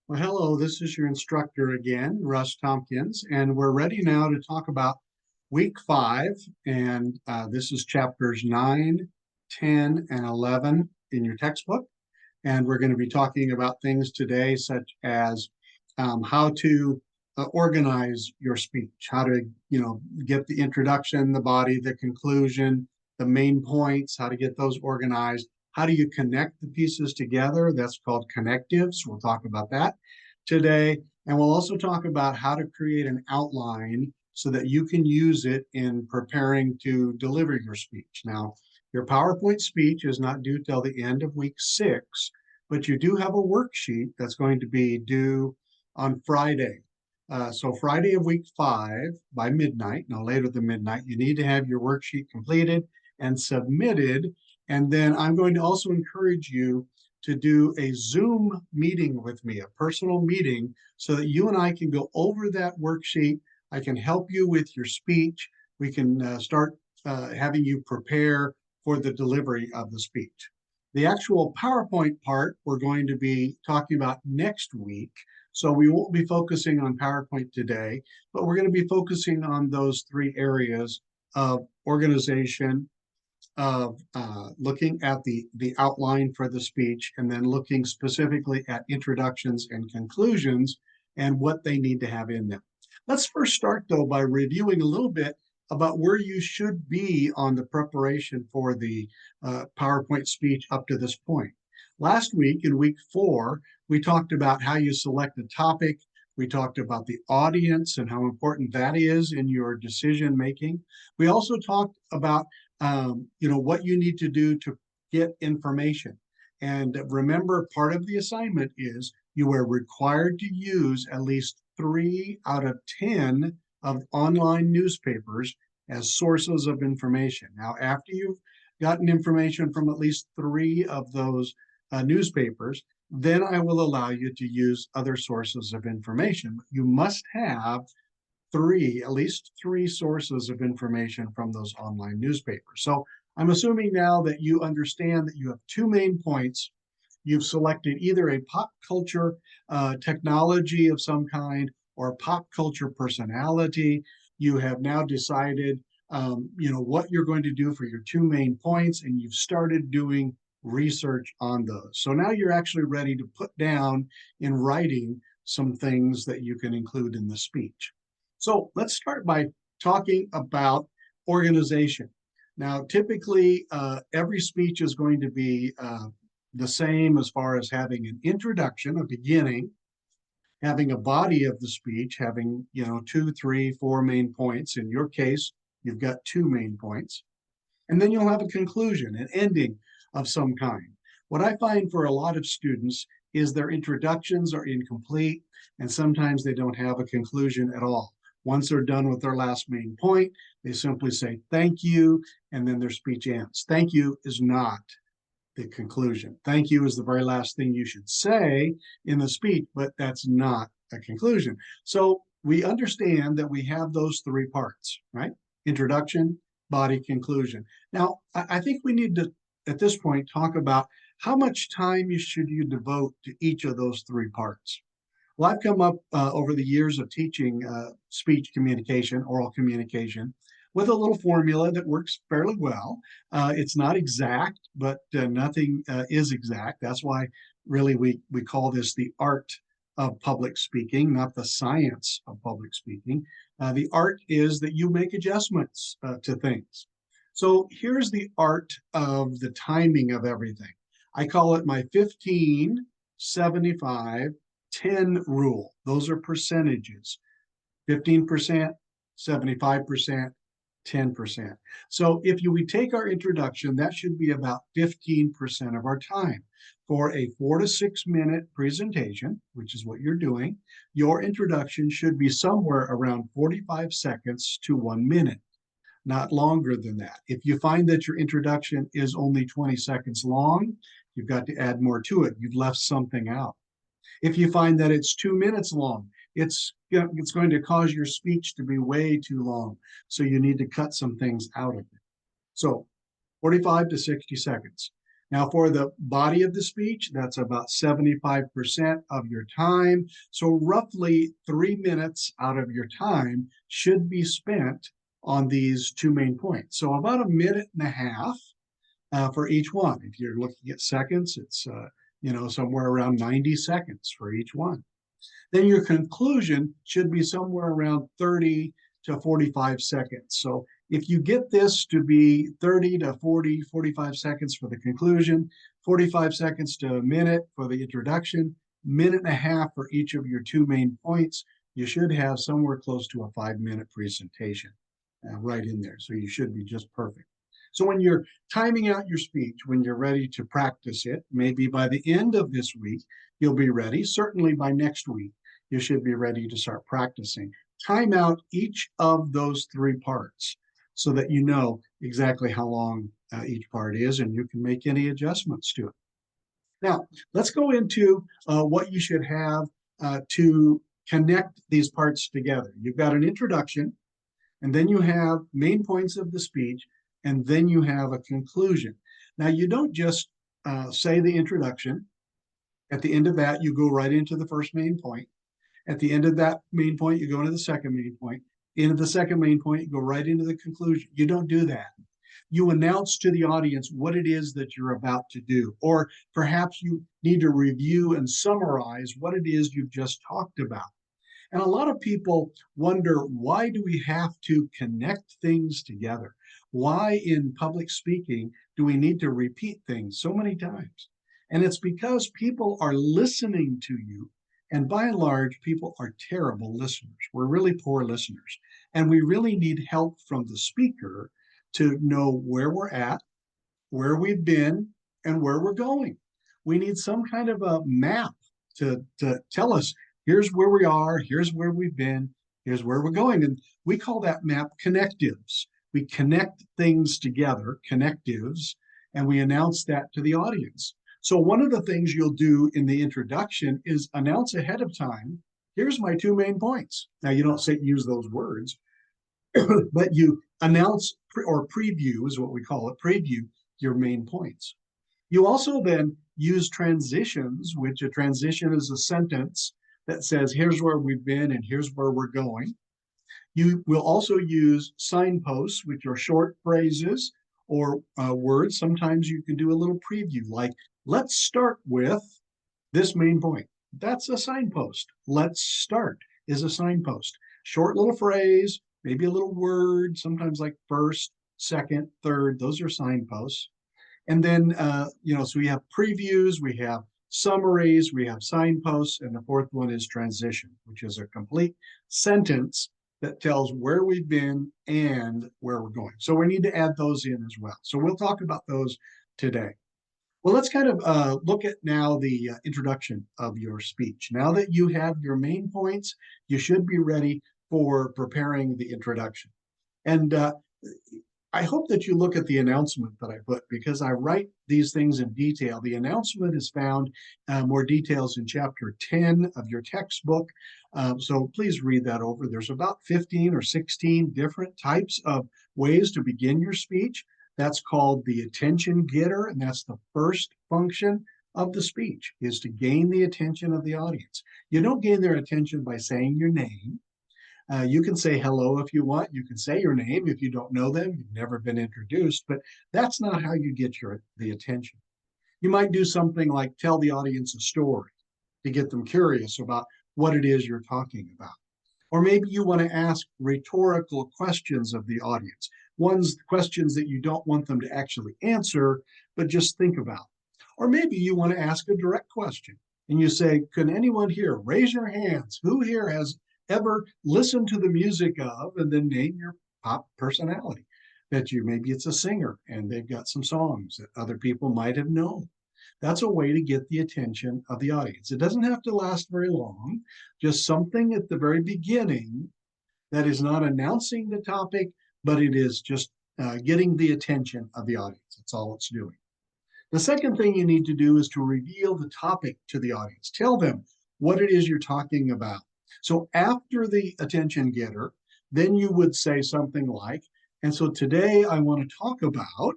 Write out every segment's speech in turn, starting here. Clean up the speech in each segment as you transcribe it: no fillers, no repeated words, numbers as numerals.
Well, hello, this is your instructor again, Russ Tompkins, and we're ready now to talk about week 5. And this is chapters 9, 10, and 11 in your textbook. And we're going to be talking about things today, such as how to organize your speech, how to, get the introduction, the body, the conclusion, the main points, how to get those organized. How do you connect the pieces together? That's called connectives. We'll talk about that today. And we'll also talk about how to create an outline so that you can use it in preparing to deliver your speech. Now, your PowerPoint speech is not due till the end of week 6, but you do have a worksheet that's going to be due on Friday. So Friday of week 5 by midnight, no later than midnight, you need to have your worksheet completed and submitted. And then I'm going to also encourage you to do a Zoom meeting with me, a personal meeting, so that you and I can go over that worksheet. I can help you with your speech. We can start having you prepare for the delivery of the speech. The actual PowerPoint part we're going to be talking about next week. So we won't be focusing on PowerPoint today, but we're going to be focusing on those 3 areas of organization, of looking at the outline for the speech, and then looking specifically at introductions and conclusions and what they need to have in them. Let's first start, though, by reviewing a little bit about where you should be on the preparation for the PowerPoint speech up to this point. Last week, in week 4, we talked about how you select a topic. We talked about the audience and how important that is in your decision making. We also talked about what you need to do to get information. And remember, part of the assignment is you are required to use at least 3 out of 10 of online newspapers as sources of information. Now, after you've gotten information from at least 3 of those newspapers, then I will allow you to use other sources of information. You must have at least three sources of information from those online newspapers. So I'm assuming now that you understand that you have 2 main points. You've selected either a pop culture technology of some kind or a pop culture personality. You have now decided, what you're going to do for your 2 main points, and you've started doing research on those. So now you're actually ready to put down in writing some things that you can include in the speech. So let's start by talking about organization. Now, typically, every speech is going to be the same as far as having an introduction, a beginning, having a body of the speech, having 2, 3, 4 main points. In your case, you've got 2 main points. And then you'll have a conclusion, an ending of some kind. What I find for a lot of students is their introductions are incomplete, and sometimes they don't have a conclusion at all. Once they're done with their last main point, they simply say thank you, and then their speech ends. Thank you is not the conclusion. Thank you is the very last thing you should say in the speech, but that's not a conclusion. So we understand that we have those 3 parts, right? Introduction, body, conclusion. Now, I think we need to, at this point, talk about how much time should you devote to each of those 3 parts. Well, I've come up over the years of teaching speech communication, oral communication, with a little formula that works fairly well. It's not exact, but nothing is exact. That's why really we call this the art of public speaking, not the science of public speaking. The art is that you make adjustments to things. So here's the art of the timing of everything. I call it my 15, 75, 10 rule. Those are percentages. 15%, 75%, 10%. So if we take our introduction, that should be about 15% of our time. For a 4 to 6 minute presentation, which is what you're doing, your introduction should be somewhere around 45 seconds to 1 minute, not longer than that. If you find that your introduction is only 20 seconds long, you've got to add more to it. You've left something out. If you find that it's 2 minutes long, it's going to cause your speech to be way too long. So you need to cut some things out of it. So 45 to 60 seconds. Now, for the body of the speech, that's about 75% of your time. So roughly 3 minutes out of your time should be spent on these two main points. So about a minute and a half for each one. If you're looking at seconds, it's somewhere around 90 seconds for each one. Then your conclusion should be somewhere around 30 to 45 seconds. So if you get this to be 30 to 40, 45 seconds for the conclusion, 45 seconds to a minute for the introduction, minute and a half for each of your two main points, you should have somewhere close to a 5-minute presentation right in there. So you should be just perfect. So when you're timing out your speech, when you're ready to practice it, maybe by the end of this week, you'll be ready. Certainly by next week, you should be ready to start practicing. Time out each of those three parts so that you know exactly how long each part is and you can make any adjustments to it. Now, let's go into what you should have to connect these parts together. You've got an introduction, and then you have main points of the speech, and then you have a conclusion. Now, you don't just say the introduction. At the end of that, you go right into the first main point. At the end of that main point, you go into the second main point. Into the second main point, you go right into the conclusion. You don't do that. You announce to the audience what it is that you're about to do, or perhaps you need to review and summarize what it is you've just talked about. And a lot of people wonder, why do we have to connect things together? Why in public speaking do we need to repeat things so many times? And it's because people are listening to you. And by and large, people are terrible listeners. We're really poor listeners. And we really need help from the speaker to know where we're at, where we've been, and where we're going. We need some kind of a map to tell us, here's where we are, here's where we've been, here's where we're going. And we call that map connectives. We connect things together, connectives, and we announce that to the audience. So one of the things you'll do in the introduction is announce ahead of time, here's my two main points. Now, you don't use those words, but you announce or preview is what we call it, preview your main points. You also then use transitions, which a transition is a sentence that says, here's where we've been and here's where we're going. You will also use signposts, which are short phrases or words. Sometimes you can do a little preview, like, let's start with this main point. That's a signpost. Let's start is a signpost. Short little phrase, maybe a little word, sometimes like first, second, third. Those are signposts. And then, so we have previews, we have summaries, we have signposts, and the fourth one is transition, which is a complete sentence that tells where we've been and where we're going. So we need to add those in as well. So we'll talk about those today. Well, let's kind of look at now the introduction of your speech. Now that you have your main points, you should be ready for preparing the introduction. And I hope that you look at the announcement that I put, because I write these things in detail. The announcement is found more details in chapter 10 of your textbook. So please read that over. There's about 15 or 16 different types of ways to begin your speech. That's called the attention getter, and that's the first function of the speech, is to gain the attention of the audience. You don't gain their attention by saying your name. You can say hello if you want. You can say your name if you don't know them. You've never been introduced, but that's not how you get the attention. You might do something like tell the audience a story to get them curious about what it is you're talking about. Or maybe you want to ask rhetorical questions of the audience, questions that you don't want them to actually answer, but just think about. Or maybe you want to ask a direct question and you say, can anyone here raise your hands? Who here has ever listened to the music of, and then name your pop personality that maybe it's a singer and they've got some songs that other people might have known. That's a way to get the attention of the audience. It doesn't have to last very long, just something at the very beginning that is not announcing the topic, but it is just getting the attention of the audience. That's all it's doing. The second thing you need to do is to reveal the topic to the audience. Tell them what it is you're talking about. So after the attention getter, then you would say something like, and so today I want to talk about,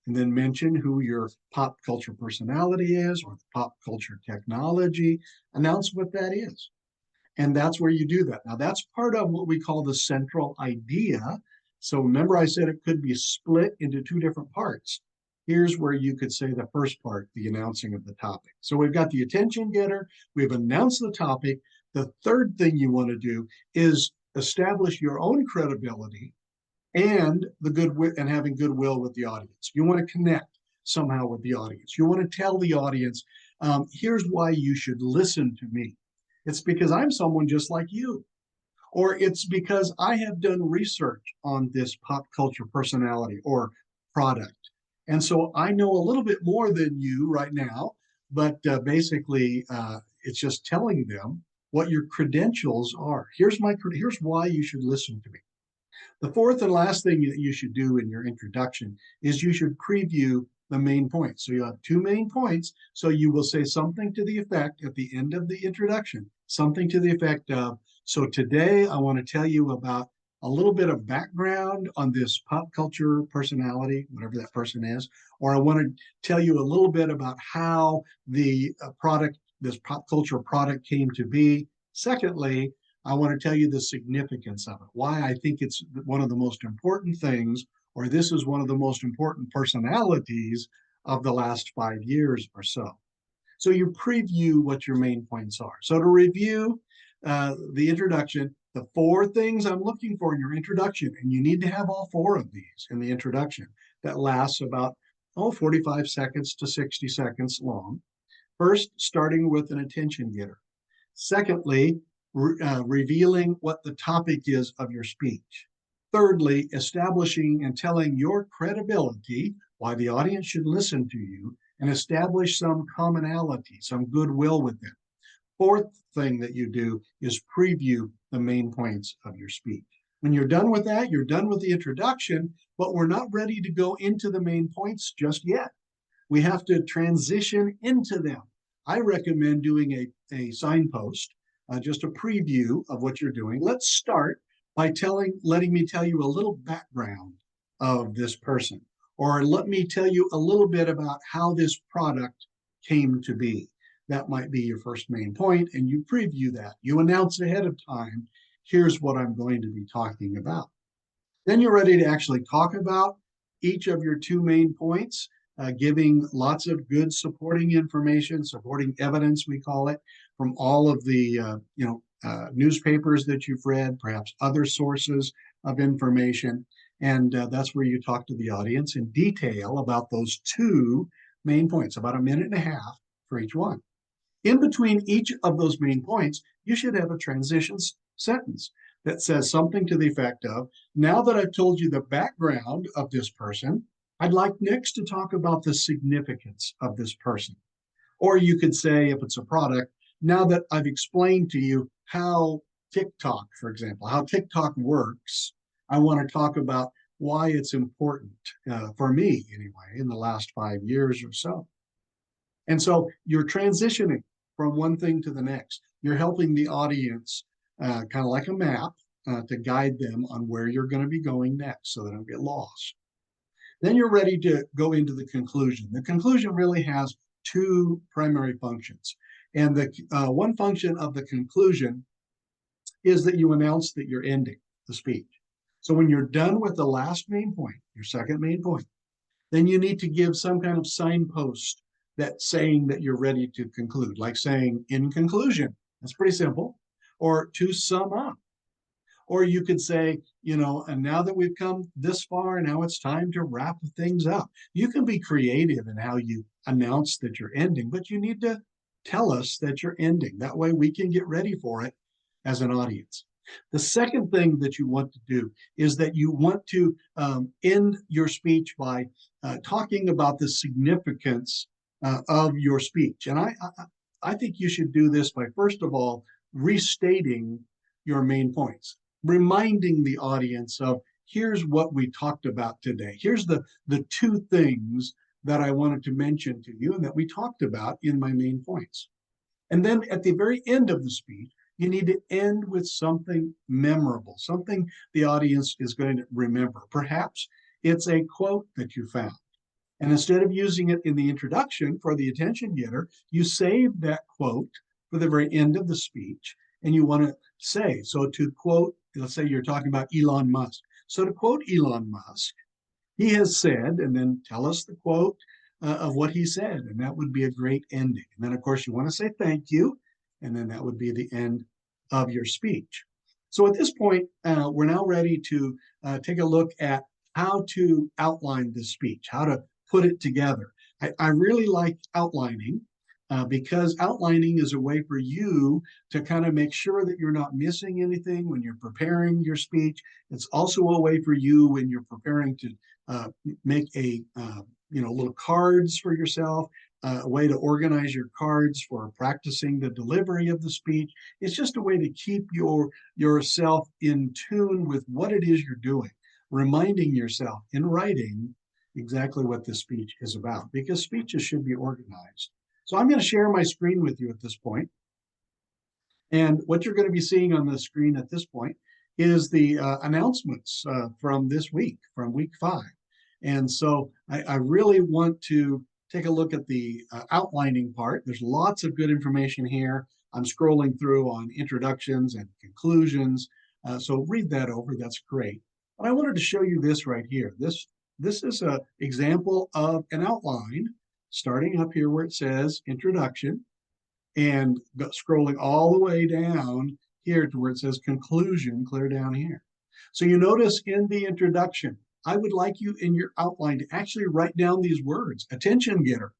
and then mention who your pop culture personality is or the pop culture technology. Announce what that is. And that's where you do that. Now, that's part of what we call the central idea. So remember, I said it could be split into two different parts. Here's where you could say the first part, the announcing of the topic. So we've got the attention getter, we've announced the topic. The third thing you want to do is establish your own credibility and the goodwill and having goodwill with the audience. You want to connect somehow with the audience. You want to tell the audience, here's why you should listen to me. It's because I'm someone just like you. Or it's because I have done research on this pop culture personality or product. And so I know a little bit more than you right now, but basically it's just telling them what your credentials are. Here's why you should listen to me. The fourth and last thing that you should do in your introduction is you should preview the main points. So you have two main points. So you will say something to the effect at the end of the introduction, something to the effect of, so today I want to tell you about a little bit of background on this pop culture personality, whatever that person is, or I want to tell you a little bit about how the product, this pop culture product came to be. Secondly, I want to tell you the significance of it, why I think it's one of the most important things, or this is one of the most important personalities of the last 5 years or so. So you preview what your main points are. So to review the introduction, the four things I'm looking for in your introduction, and you need to have all four of these in the introduction that lasts about 45 seconds to 60 seconds long. First, starting with an attention getter. Secondly, revealing what the topic is of your speech. Thirdly, establishing and telling your credibility, why the audience should listen to you, and establish some commonality, some goodwill with them. Fourth thing that you do is preview the main points of your speech. When you're done with that, you're done with the introduction, but we're not ready to go into the main points just yet. We have to transition into them. I recommend doing a signpost, just a preview of what you're doing. Let's start by letting me tell you a little background of this person, or let me tell you a little bit about how this product came to be. That might be your first main point, and you preview that. You announce ahead of time, here's what I'm going to be talking about. Then you're ready to actually talk about each of your two main points, giving lots of good supporting information, supporting evidence, we call it, from all of the newspapers that you've read, perhaps other sources of information. And that's where you talk to the audience in detail about those two main points, about a minute and a half for each one. In between each of those main points, you should have a transition sentence that says something to the effect of, now that I've told you the background of this person, I'd like next to talk about the significance of this person. Or you could say, if it's a product, now that I've explained to you how TikTok, for example, how TikTok works, I want to talk about why it's important for me anyway in the last 5 years or so. And so you're transitioning from one thing to the next. You're helping the audience kind of like a map to guide them on where you're going to be going next so they don't get lost. Then you're ready to go into the conclusion. The conclusion really has two primary functions. And the one function of the conclusion is that you announce that you're ending the speech. So when you're done with the last main point, your second main point, then you need to give some kind of signpost that's saying that you're ready to conclude, like saying in conclusion. That's pretty simple. Or to sum up. Or you could say, and now that we've come this far, now it's time to wrap things up. You can be creative in how you announce that you're ending, but you need to tell us that you're ending. That way we can get ready for it as an audience. The second thing that you want to do is that you want to end your speech by talking about the significance of your speech. And I think you should do this by, first of all, restating your main points, reminding the audience of, here's what we talked about today. Here's the two things that I wanted to mention to you and that we talked about in my main points. And then at the very end of the speech, you need to end with something memorable, something the audience is going to remember. Perhaps it's a quote that you found. And instead of using it in the introduction for the attention getter, you save that quote for the very end of the speech. And you want to say, so to quote, let's say you're talking about Elon Musk. So to quote Elon Musk, he has said, and then tell us the quote of what he said. And that would be a great ending. And then, of course, you want to say thank you. And then that would be the end of your speech. So at this point, we're now ready to take a look at how to outline this speech, how to put it together. I really like outlining because outlining is a way for you to kind of make sure that you're not missing anything when you're preparing your speech. It's also a way for you when you're preparing to make little cards for yourself, a way to organize your cards for practicing the delivery of the speech. It's just a way to keep yourself in tune with what it is you're doing, reminding yourself in writing exactly what this speech is about, because speeches should be organized. So I'm going to share my screen with you at this point. And what you're going to be seeing on the screen at this point is the announcements from this week, from week 5. And so I really want to take a look at the outlining part. There's lots of good information here. I'm scrolling through on introductions and conclusions. So read that over. That's great. But I wanted to show you this right here. This is an example of an outline starting up here where it says introduction and scrolling all the way down here to where it says conclusion, clear down here. So you notice in the introduction, I would like you in your outline to actually write down these words: attention getter,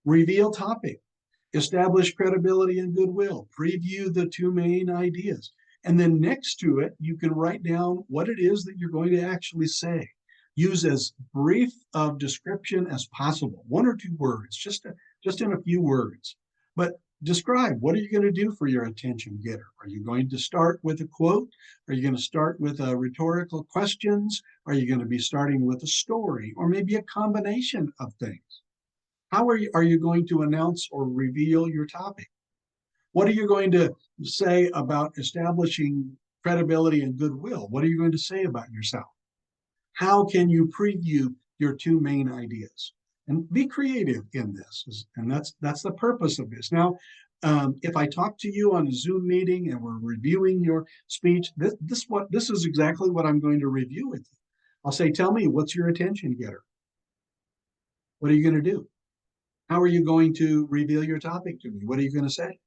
reveal topic, establish credibility and goodwill, preview the 2 main ideas. And then next to it, you can write down what it is that you're going to actually say. Use as brief of description as possible, 1 or 2 words, just in a few words. But describe, what are you going to do for your attention getter? Are you going to start with a quote? Are you going to start with rhetorical questions? Are you going to be starting with a story, or maybe a combination of things? How are you going to announce or reveal your topic? What are you going to say about establishing credibility and goodwill? What are you going to say about yourself? How can you preview your 2 main ideas? And be creative in this. And that's the purpose of this. Now, if I talk to you on a Zoom meeting and we're reviewing your speech, this is exactly what I'm going to review with you. I'll say, tell me, what's your attention getter? What are you going to do? How are you going to reveal your topic to me? What are you going to say?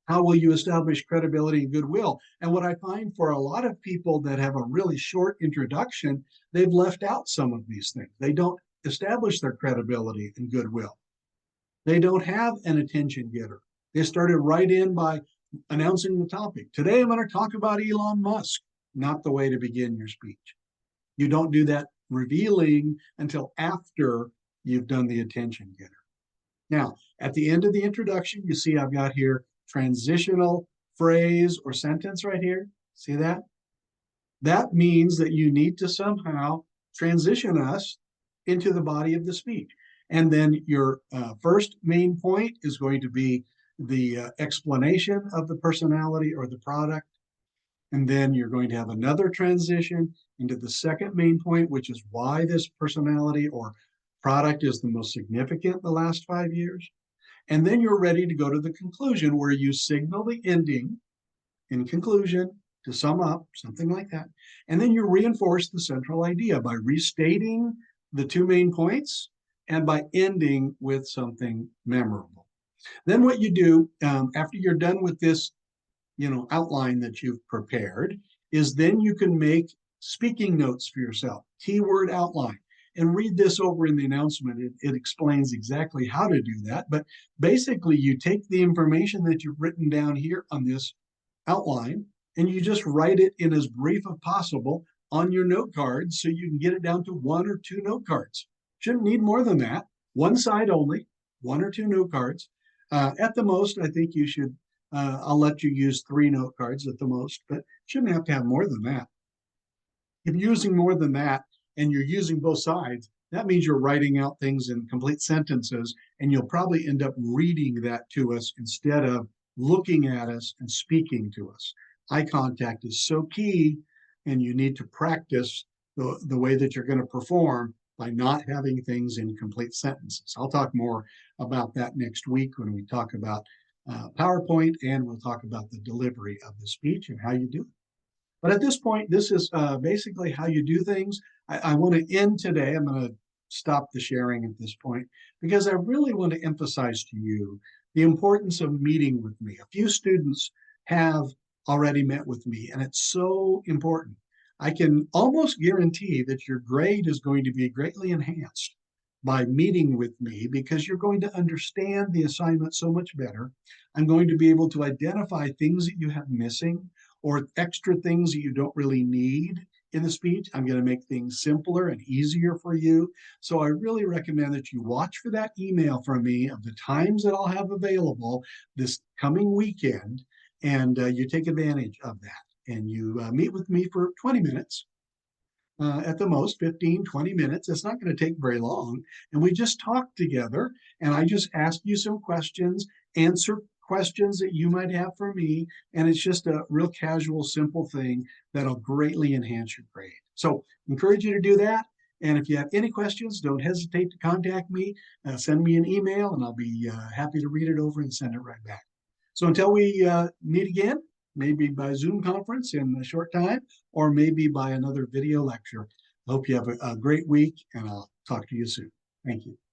How will you establish credibility and goodwill? And what I find for a lot of people that have a really short introduction, they've left out some of these things. They don't establish their credibility and goodwill. They don't have an attention getter. They started right in by announcing the topic. Today, I'm going to talk about Elon Musk. Not the way to begin your speech. You don't do that revealing until after you've done the attention getter. Now, at the end of the introduction, you see I've got here transitional phrase or sentence right here. See that? That means that you need to somehow transition us into the body of the speech. And then your first main point is going to be the explanation of the personality or the product. And then you're going to have another transition into the second main point, which is why this personality or product is the most significant the last 5 years. And then you're ready to go to the conclusion, where you signal the ending in conclusion to sum up, something like that. And then you reinforce the central idea by restating the 2 main points and by ending with something memorable. Then what you do after you're done with this outline that you've prepared is then you can make speaking notes for yourself, keyword outline. And read this over in the announcement. It explains exactly how to do that. But basically, you take the information that you've written down here on this outline, and you just write it in as brief as possible on your note cards so you can get it down to 1 or 2 note cards. Shouldn't need more than that. 1 side only, 1 or 2 note cards. At the most, I think you should, I'll let you use 3 note cards at the most, but shouldn't have to have more than that. If you're using more than that, and you're using both sides, that means you're writing out things in complete sentences, and you'll probably end up reading that to us instead of looking at us and speaking to us. Eye contact is so key, and you need to practice the way that you're going to perform by not having things in complete sentences. I'll talk more about that next week when we talk about PowerPoint, and we'll talk about the delivery of the speech and how you do it. But at this point, this is basically how you do things. I want to end today. I'm going to stop the sharing at this point because I really want to emphasize to you the importance of meeting with me. A few students have already met with me, and it's so important. I can almost guarantee that your grade is going to be greatly enhanced by meeting with me because you're going to understand the assignment so much better. I'm going to be able to identify things that you have missing or extra things that you don't really need in the speech. I'm going to make things simpler and easier for you. So I really recommend that you watch for that email from me of the times that I'll have available this coming weekend, and you take advantage of that. And you meet with me for 20 minutes. At the most 15, 20 minutes. It's not going to take very long. And we just talk together, and I just ask you some questions, answer questions that you might have for me. And it's just a real casual, simple thing that'll greatly enhance your grade. So encourage you to do that. And if you have any questions, don't hesitate to contact me. Send me an email, and I'll be happy to read it over and send it right back. So until we meet again, maybe by Zoom conference in a short time, or maybe by another video lecture. I hope you have a great week, and I'll talk to you soon. Thank you.